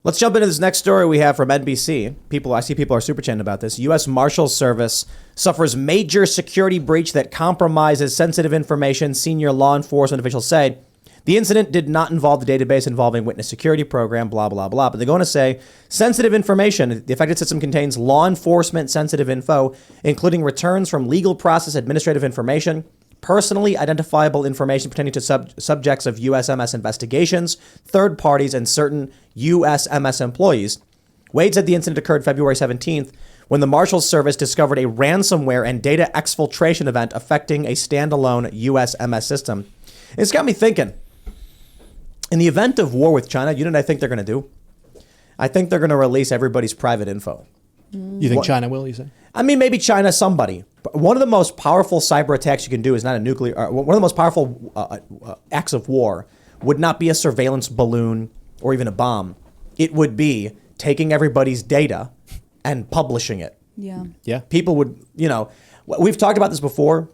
Let's jump into this next story we have from NBC. I see people are super chatting about this. U.S. Marshals Service suffers major security breach that compromises sensitive information, senior law enforcement officials say. The incident did not involve the database involving witness security program, blah, blah, blah. But they're going to say sensitive information. The affected system contains law enforcement sensitive info, including returns from legal process administrative information, personally identifiable information pertaining to subjects of USMS investigations, third parties, and certain USMS employees. Wade said the incident occurred February 17th when the Marshals Service discovered a ransomware and data exfiltration event affecting a standalone USMS system. It's got me thinking, in the event of war with China, you know what I think they're going to do? I think they're going to release everybody's private info. You think China will, you say? I mean, maybe China, somebody. But one of the most powerful cyber attacks you can do is not a nuclear. One of the most powerful acts of war would not be a surveillance balloon or even a bomb. It would be taking everybody's data and publishing it. Yeah. People would, we've talked about this before.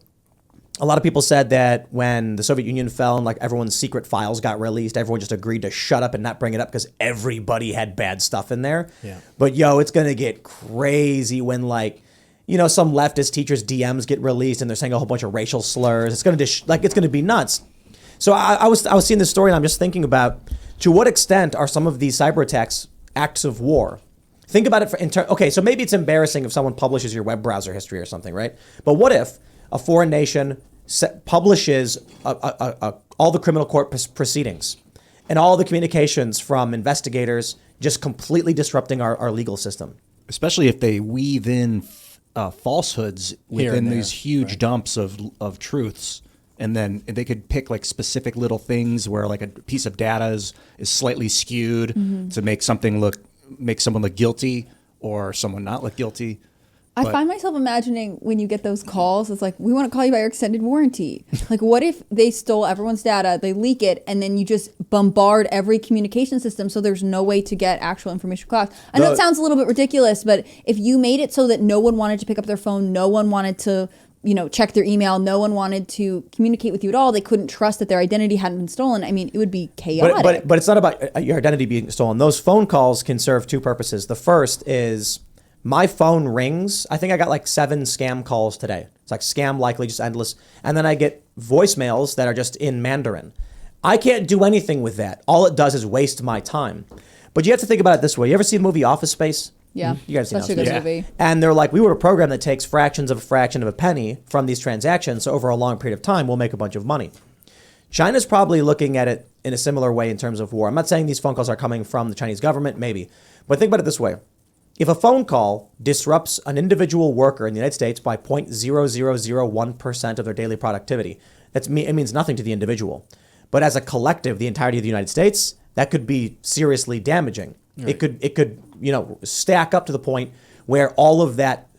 A lot of people said that when the Soviet Union fell and like everyone's secret files got released, everyone just agreed to shut up and not bring it up because everybody had bad stuff in there. Yeah. But it's going to get crazy when some leftist teachers' DMs get released and they're saying a whole bunch of racial slurs. It's going to be nuts. So I was seeing this story and I'm just thinking about to what extent are some of these cyber attacks acts of war? Think about it okay, so maybe it's embarrassing if someone publishes your web browser history or something, right? But what if a foreign nation publishes all the criminal court proceedings and all the communications from investigators, just completely disrupting our legal system? Especially if they weave in falsehoods within these huge dumps of truths. And then they could pick like specific little things where like a piece of data is slightly skewed to make someone look guilty or someone not look guilty. I find myself imagining when you get those calls, it's like, we want to call you by your extended warranty. Like, what if they stole everyone's data, they leak it, and then you just bombard every communication system so there's no way to get actual information across? I know it sounds a little bit ridiculous, but if you made it so that no one wanted to pick up their phone, no one wanted to, check their email, no one wanted to communicate with you at all, they couldn't trust that their identity hadn't been stolen. I mean, it would be chaotic. But it's not about your identity being stolen. Those phone calls can serve two purposes. The first is, my phone rings. I think I got like 7 scam calls today. It's like scam likely, just endless. And then I get voicemails that are just in Mandarin. I can't do anything with that. All it does is waste my time. But you have to think about it this way. You ever see the movie Office Space? Yeah. You guys seen Such a good movie. And they're like, we were a program that takes fractions of a fraction of a penny from these transactions. So over a long period of time, we'll make a bunch of money. China's probably looking at it in a similar way in terms of war. I'm not saying these phone calls are coming from the Chinese government, maybe. But think about it this way. If a phone call disrupts an individual worker in the United States by 0.0001% of their daily productivity, it means nothing to the individual. But as a collective, the entirety of the United States, that could be seriously damaging. Right. It could stack up to the point where all of that,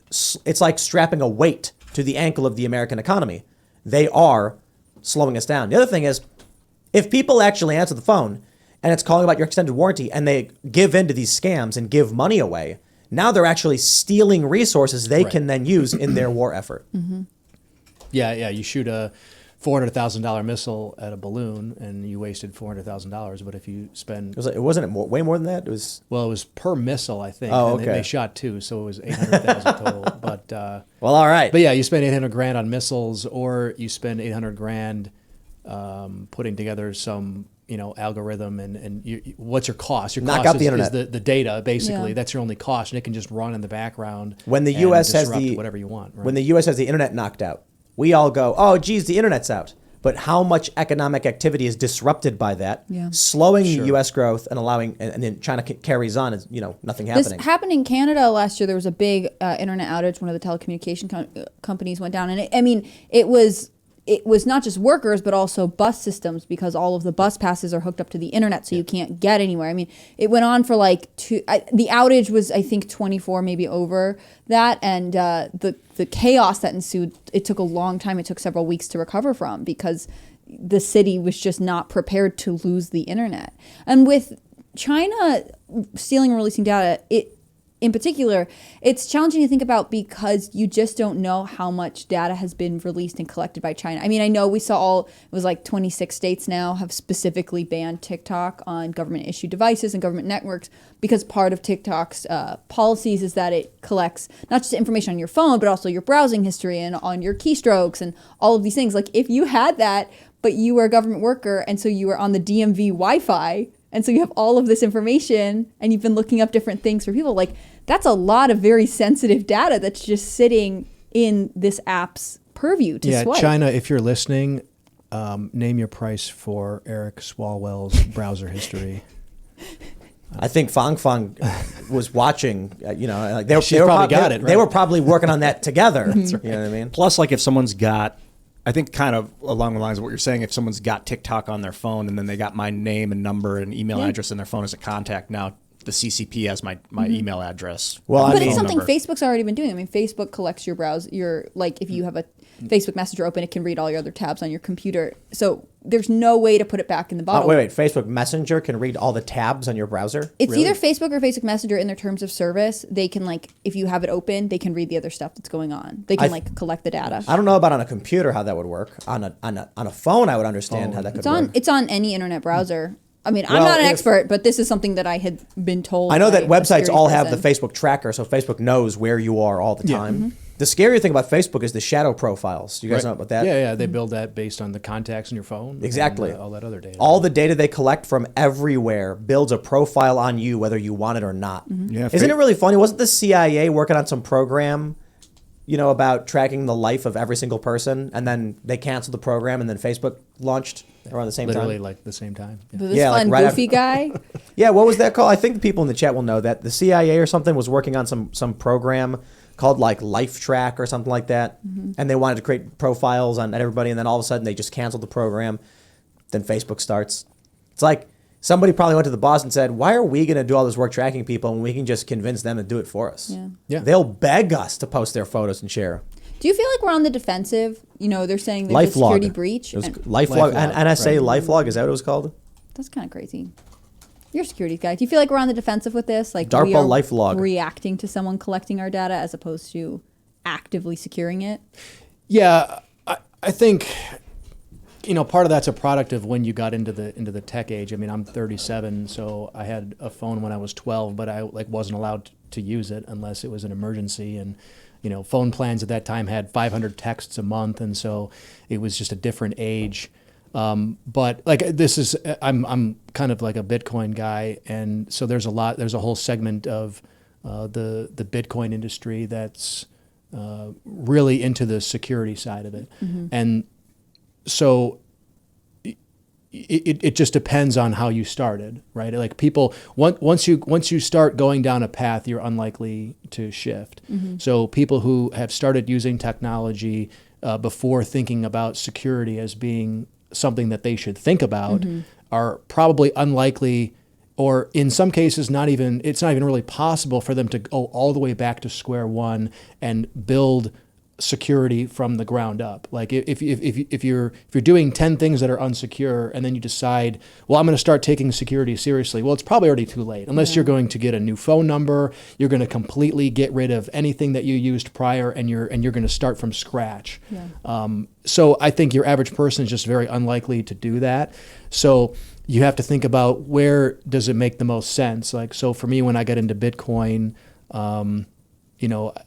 it's like strapping a weight to the ankle of the American economy. They are slowing us down. The other thing is, if people actually answer the phone and it's calling about your extended warranty and they give in to these scams and give money away, now they're actually stealing resources they can then use in their war effort. Mm-hmm. Yeah. You shoot a $400,000 missile at a balloon and you wasted $400,000. But if you spend... It wasn't way more than that? It was per missile, I think. Oh, okay. And they shot 2, so it was $800,000 total. But well, all right. But yeah, you spend $800,000 on missiles, or you spend $800,000 putting together some algorithm and what's your cost? Your knock cost out the internet. Is the data, basically. Yeah. That's your only cost, and it can just run in the background. When the U.S. has whatever you want. Right? When the U.S. has the internet knocked out, we all go, oh, geez, the internet's out. But how much economic activity is disrupted by that, slowing the U.S. growth and allowing, and then China carries on, is nothing happening. This happened in Canada last year. There was a big internet outage. One of the telecommunication companies went down, and it was not just workers, but also bus systems, because all of the bus passes are hooked up to the internet, so you can't get anywhere. I mean, it went on for like the outage was, I think, 24, maybe over that. And the chaos that ensued, it took a long time. It took several weeks to recover from, because the city was just not prepared to lose the internet. And with China stealing and releasing data, in particular, it's challenging to think about because you just don't know how much data has been released and collected by China. I mean, I know we saw it was like 26 states now have specifically banned TikTok on government issued devices and government networks because part of TikTok's policies is that it collects not just information on your phone, but also your browsing history and on your keystrokes and all of these things. Like if you had that, but you were a government worker and so you were on the DMV Wi-Fi, and so you have all of this information and you've been looking up different things for people, like that's a lot of very sensitive data that's just sitting in this app's purview to swipe. China, if you're listening, name your price for Eric Swalwell's browser history. I think Fang Fang was watching, like they were probably working on that together. You know what I mean? Plus, like if someone's got, I think kind of along the lines of what you're saying, if someone's got TikTok on their phone and then they got my name and number and email address in their phone as a contact, now the CCP has my email address. Well, but it's something Facebook's already been doing. I mean, Facebook collects your like if you have a Facebook Messenger open, it can read all your other tabs on your computer. So there's no way to put it back in the bottle. Wait. Facebook Messenger can read all the tabs on your browser? It's either Facebook or Facebook Messenger in their terms of service. They can if you have it open, they can read the other stuff that's going on. They can collect the data. I don't know about on a computer how that would work. On a phone, I would understand how that could work. It's on any internet browser. I mean, I'm not an expert, but this is something that I had been told. I know that websites all have the Facebook tracker, so Facebook knows where you are all the time. Mm-hmm. The scary thing about Facebook is the shadow profiles. Do you guys know about that? Yeah. They build that based on the contacts in your phone. Exactly. And, all that other data. All the data they collect from everywhere builds a profile on you, whether you want it or not. Mm-hmm. Yeah, Isn't it really funny? Wasn't the CIA working on some program, about tracking the life of every single person, and then they canceled the program, and then Facebook launched around the same time? Literally like the same time. Yeah. This fun goofy guy? Yeah, what was that called? I think the people in the chat will know that the CIA or something was working on some program called like Life Track or something like that. Mm-hmm. And they wanted to create profiles on everybody, and then all of a sudden they just canceled the program. Then Facebook starts. It's like somebody probably went to the boss and said, why are we going to do all this work tracking people when we can just convince them to do it for us? Yeah. They'll beg us to post their photos and share. Do you feel like we're on the defensive? They're saying there's a security breach. LifeLog, NSA LifeLog, is that what it was called? That's kind of crazy. You're a security guy. Do you feel like we're on the defensive with this? Like DARPA we are LifeLog. reacting to someone collecting our data as opposed to actively securing it? Yeah, I think part of that's a product of when you got into the tech age. I mean, I'm 37, so I had a phone when I was 12, but I wasn't allowed to use it unless it was an emergency. And phone plans at that time had 500 texts a month, and so it was just a different age. But I'm kind of like a Bitcoin guy, and so there's a whole segment of the Bitcoin industry that's really into the security side of it, and so it just depends on how you started, right? Like people, once you start going down a path, you're unlikely to shift. Mm-hmm. So people who have started using technology before thinking about security as being something that they should think about are probably unlikely, or in some cases it's not even really possible for them to go all the way back to square one and build security from the ground up. Like if you're doing 10 things that are unsecure and then you decide, well, I'm going to start taking security seriously, well, it's probably already too late. Unless you're going to get a new phone number, you're going to completely get rid of anything that you used prior, and you're going to start from scratch. So I think your average person is just very unlikely to do that. So you have to think about, where does it make the most sense? Like, so for me, when I got into Bitcoin,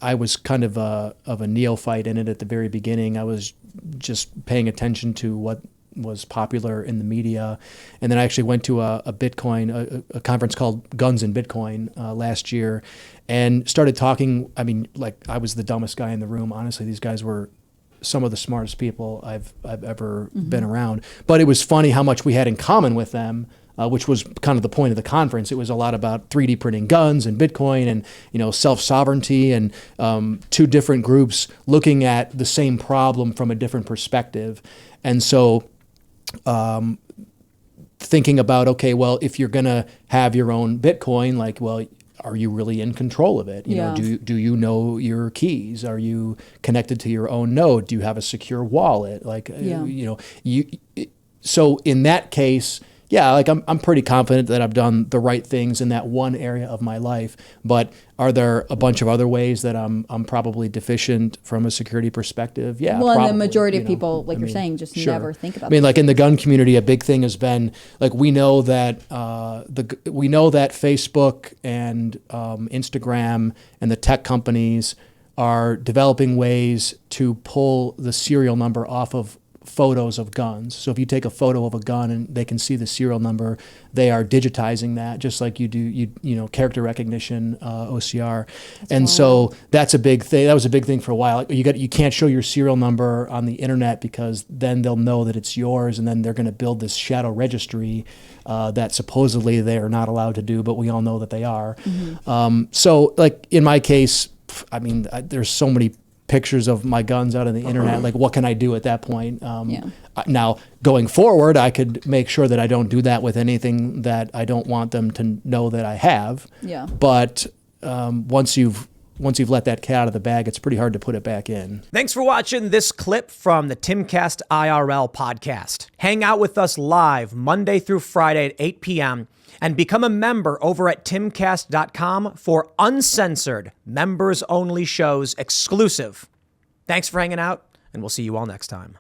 I was kind of a neophyte in it at the very beginning. I was just paying attention to what was popular in the media. And then I actually went to a Bitcoin, a conference called Guns and Bitcoin last year, and started talking. I mean, I was the dumbest guy in the room. Honestly, these guys were some of the smartest people I've ever been around. But it was funny how much we had in common with them, which was kind of the point of the conference. It was a lot about 3D printing guns and Bitcoin and self-sovereignty, and two different groups looking at the same problem from a different perspective. And so thinking about, okay, well, if you're going to have your own Bitcoin, are you really in control of it? Do you know your keys? Are you connected to your own node? Do you have a secure wallet? So in that case, yeah, like I'm pretty confident that I've done the right things in that one area of my life. But are there a bunch of other ways that I'm probably deficient from a security perspective? Yeah, well, probably, and the majority of know. people, like you're saying, just sure. never think about. I mean, like in the gun community, a big thing has been like we know that Facebook and Instagram and the tech companies are developing ways to pull the serial number off of photos of guns. So if you take a photo of a gun and they can see the serial number, they are digitizing that just like you do character recognition, OCR. So that's a big thing. That was a big thing for a while. You can't show your serial number on the internet because then they'll know that it's yours, and then they're going to build this shadow registry that supposedly they are not allowed to do, but we all know that they are. So like in my case, I mean, there's so many pictures of my guns out on the internet. Like, what can I do at that point? Now, going forward, I could make sure that I don't do that with anything that I don't want them to know that I have. Yeah. But once you've let that cat out of the bag, it's pretty hard to put it back in. Thanks for watching this clip from the Timcast IRL podcast. Hang out with us live Monday through Friday at 8 p.m. and become a member over at timcast.com for uncensored, members-only shows exclusive. Thanks for hanging out, and we'll see you all next time.